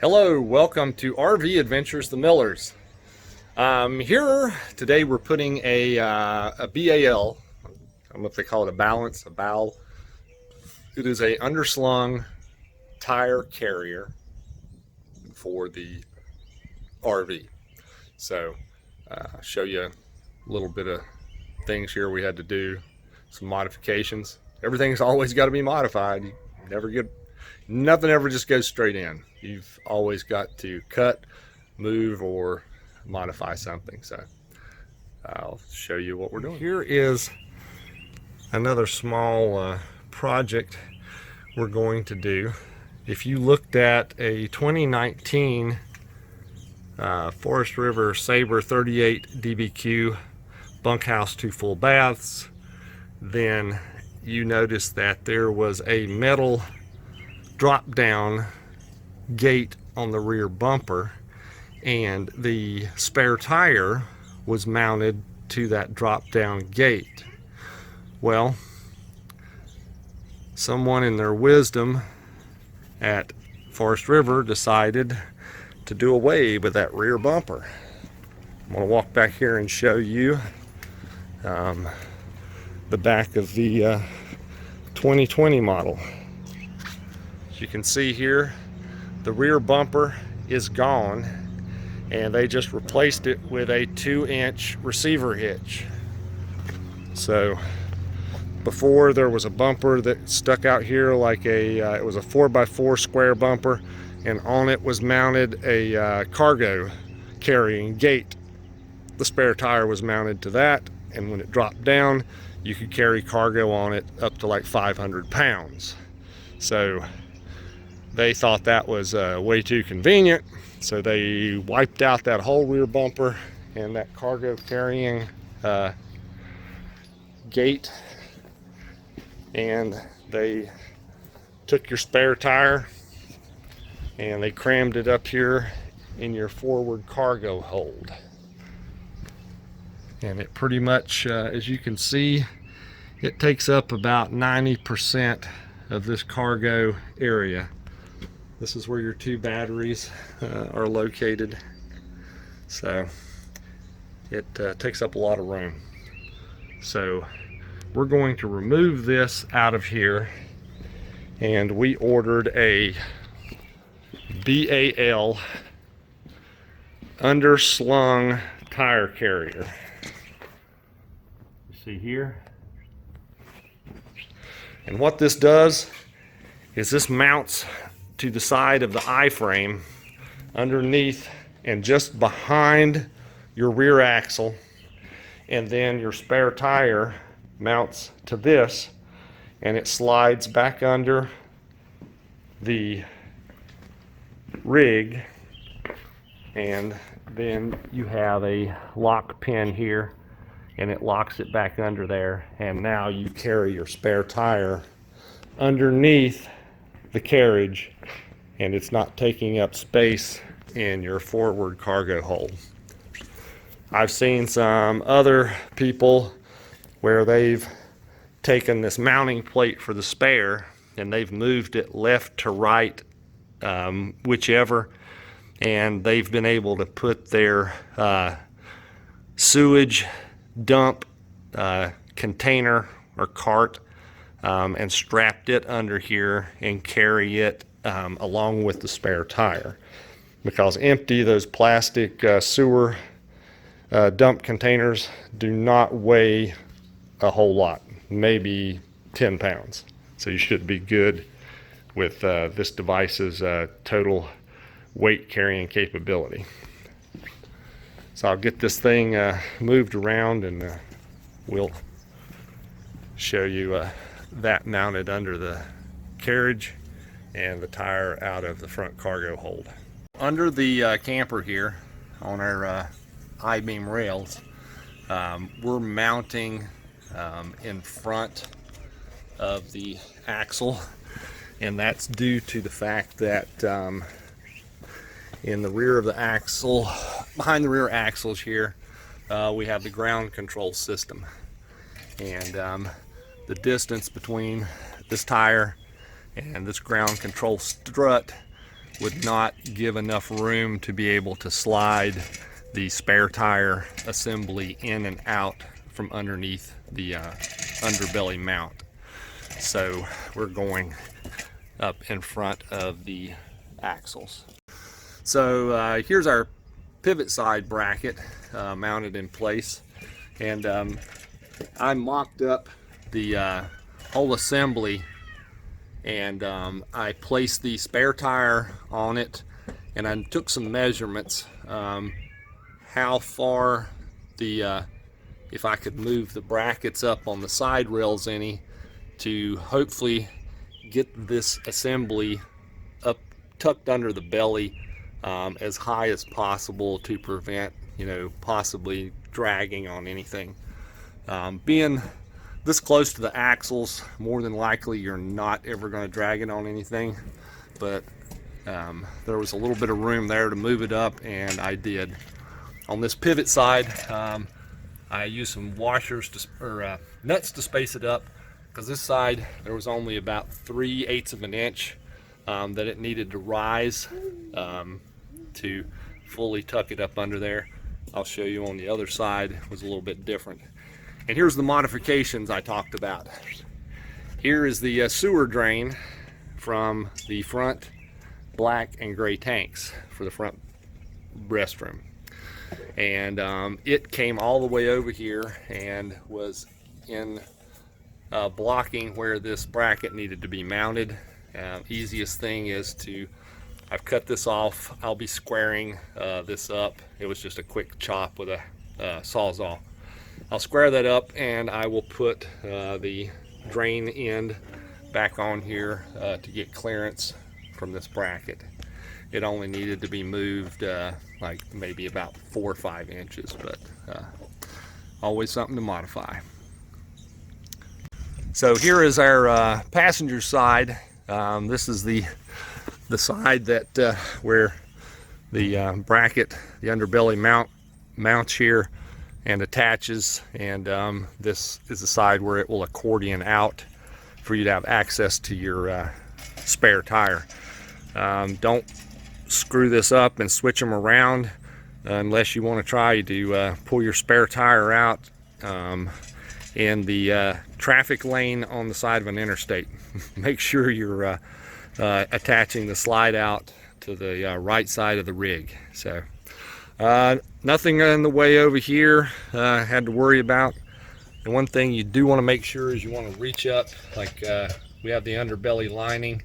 Hello, welcome to RV Adventures the Millers. Here today we're putting a BAL, I don't know if they call it a balance, a BAL. It is a underslung tire carrier for the RV. So show you a little bit of things here we had to do, some modifications. Everything's always got to be modified. You never get, nothing ever just goes straight in. You've always got to cut, move, or modify something. So I'll show you what we're doing. Here is another small project we're going to do. If you looked at a 2019 Forest River Sabre 38 DBQ bunkhouse 2 full baths, then you notice that there was a metal drop down gate on the rear bumper, and the spare tire was mounted to that drop down gate. Well, someone in their wisdom at Forest River decided to do away with that rear bumper. I'm going to walk back here and show you the back of the 2020 model. As you can see here, the rear bumper is gone, and they just replaced it with a 2-inch receiver hitch. So before, there was a bumper that stuck out here like it was a 4x4 square bumper, and on it was mounted a cargo carrying gate. The spare tire was mounted to that, and when it dropped down, you could carry cargo on it up to like 500 pounds. So they thought that was way too convenient, so they wiped out that whole rear bumper and that cargo carrying gate, and they took your spare tire and they crammed it up here in your forward cargo hold. And it pretty much, as you can see, it takes up about 90% of this cargo area. This is where your 2 batteries are located. So it takes up a lot of room. So we're going to remove this out of here, and we ordered a BAL underslung tire carrier. You see here? And what this does is this mounts to the side of the I-frame underneath and just behind your rear axle, and then your spare tire mounts to this, and it slides back under the rig, and then you have a lock pin here, and it locks it back under there, and now you carry your spare tire underneath the carriage, and it's not taking up space in your forward cargo hold. I've seen some other people where they've taken this mounting plate for the spare and they've moved it left to right, whichever, and they've been able to put their sewage dump container or cart and strapped it under here and carry it along with the spare tire, because empty, those plastic sewer dump containers do not weigh a whole lot, maybe 10 pounds. So you should be good with this device's total weight carrying capability. So I'll get this thing moved around, and we'll show you that mounted under the carriage and the tire out of the front cargo hold. Under the camper here on our I-beam rails, we're mounting in front of the axle, and that's due to the fact that in the rear of the axle, behind the rear axles here, we have the ground control system, and the distance between this tire and this ground control strut would not give enough room to be able to slide the spare tire assembly in and out from underneath the underbelly mount. So we're going up in front of the axles. So here's our pivot side bracket mounted in place, and I mocked up the whole assembly, and I placed the spare tire on it, and I took some measurements how far the if I could move the brackets up on the side rails any to hopefully get this assembly up tucked under the belly as high as possible to prevent, you know, possibly dragging on anything. Being this close to the axles, more than likely you're not ever going to drag it on anything, but there was a little bit of room there to move it up, and I did. On this pivot side, I used some washers or nuts to space it up, because this side there was only about 3/8 of an inch that it needed to rise to fully tuck it up under there. I'll show you on the other side, it was a little bit different. And here's the modifications I talked about. Here is the sewer drain from the front black and gray tanks for the front restroom. And it came all the way over here and was in blocking where this bracket needed to be mounted. Easiest thing is to, I've cut this off. I'll be squaring this up. It was just a quick chop with a sawzall. I'll square that up, and I will put the drain end back on here to get clearance from this bracket. It only needed to be moved like maybe about 4 or 5 inches, but always something to modify. So here is our passenger side. This is the side that where the bracket, the underbelly mounts here and attaches, and this is the side where it will accordion out for you to have access to your spare tire. Don't screw this up and switch them around unless you want to try to pull your spare tire out in the traffic lane on the side of an interstate. Make sure you're attaching the slide out to the right side of the rig. So nothing in the way over here had to worry about. The one thing you do want to make sure is you want to reach up, like we have the underbelly lining.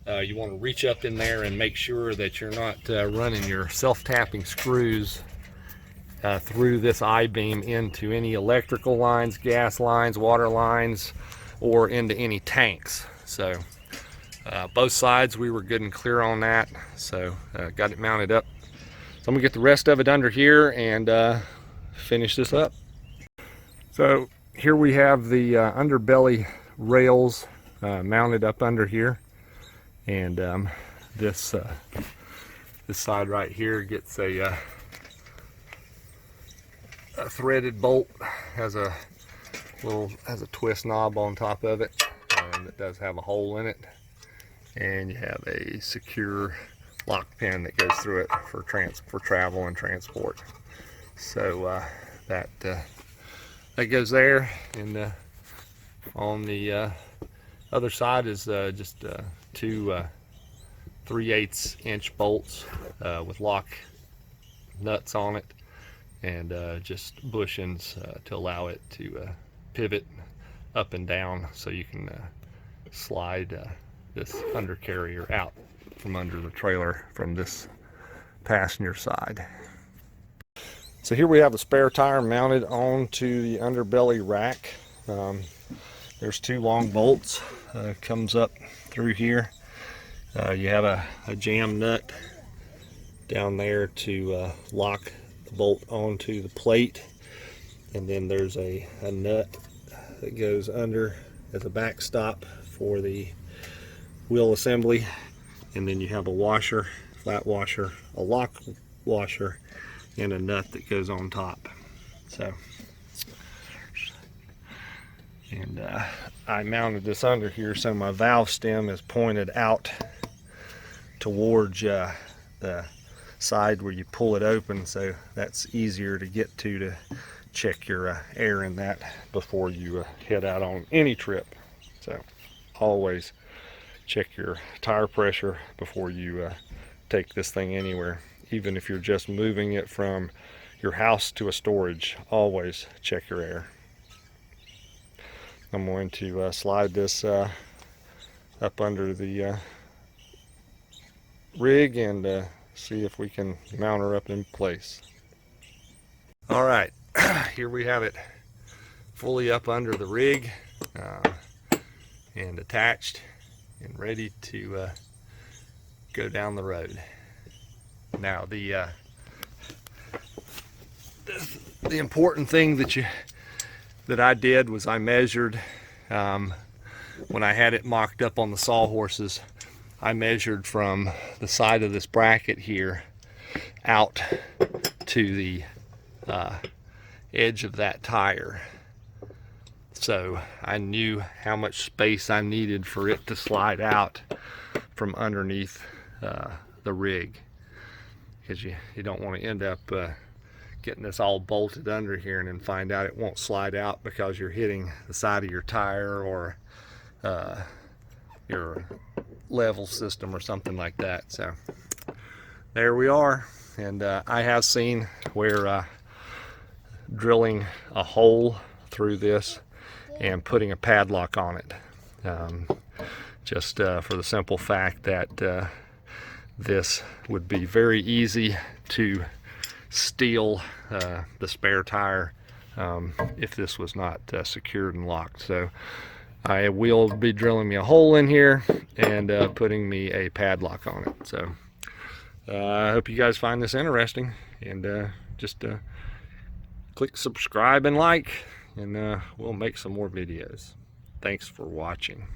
You want to reach up in there and make sure that you're not running your self-tapping screws through this I-beam into any electrical lines, gas lines, water lines, or into any tanks. So both sides we were good and clear on that, so got it mounted up. So I'm gonna get the rest of it under here and finish this up. So here we have the underbelly rails mounted up under here, and this side right here gets a threaded bolt, has a twist knob on top of it, and it does have a hole in it, and you have a secure lock pin that goes through it for travel and transport. So that goes there, and on the other side is just two 3/8 inch bolts with lock nuts on it, and just bushings to allow it to pivot up and down, so you can slide this undercarrier out from under the trailer from this passenger side. So here we have a spare tire mounted onto the underbelly rack. There's two long bolts, comes up through here. You have a jam nut down there to lock the bolt onto the plate, and then there's a nut that goes under as a backstop for the wheel assembly, and then you have a washer, flat washer, a lock washer, and a nut that goes on top. So, and I mounted this under here so my valve stem is pointed out towards the side where you pull it open, so that's easier to get to check your air in that before you head out on any trip. So always check your tire pressure before you take this thing anywhere. Even if you're just moving it from your house to a storage, always check your air. I'm going to slide this up under the rig and see if we can mount her up in place. All right, here we have it fully up under the rig and attached and ready to go down the road. Now the important thing that I did was I measured when I had it mocked up on the sawhorses. I measured from the side of this bracket here out to the edge of that tire. So I knew how much space I needed for it to slide out from underneath the rig, because you don't want to end up getting this all bolted under here and then find out it won't slide out because you're hitting the side of your tire or your level system or something like that. So there we are. And I have seen where drilling a hole through this and putting a padlock on it, just for the simple fact that this would be very easy to steal the spare tire if this was not secured and locked. So I will be drilling me a hole in here and putting me a padlock on it. So I hope you guys find this interesting, and just click subscribe and like, and we'll make some more videos. Thanks for watching.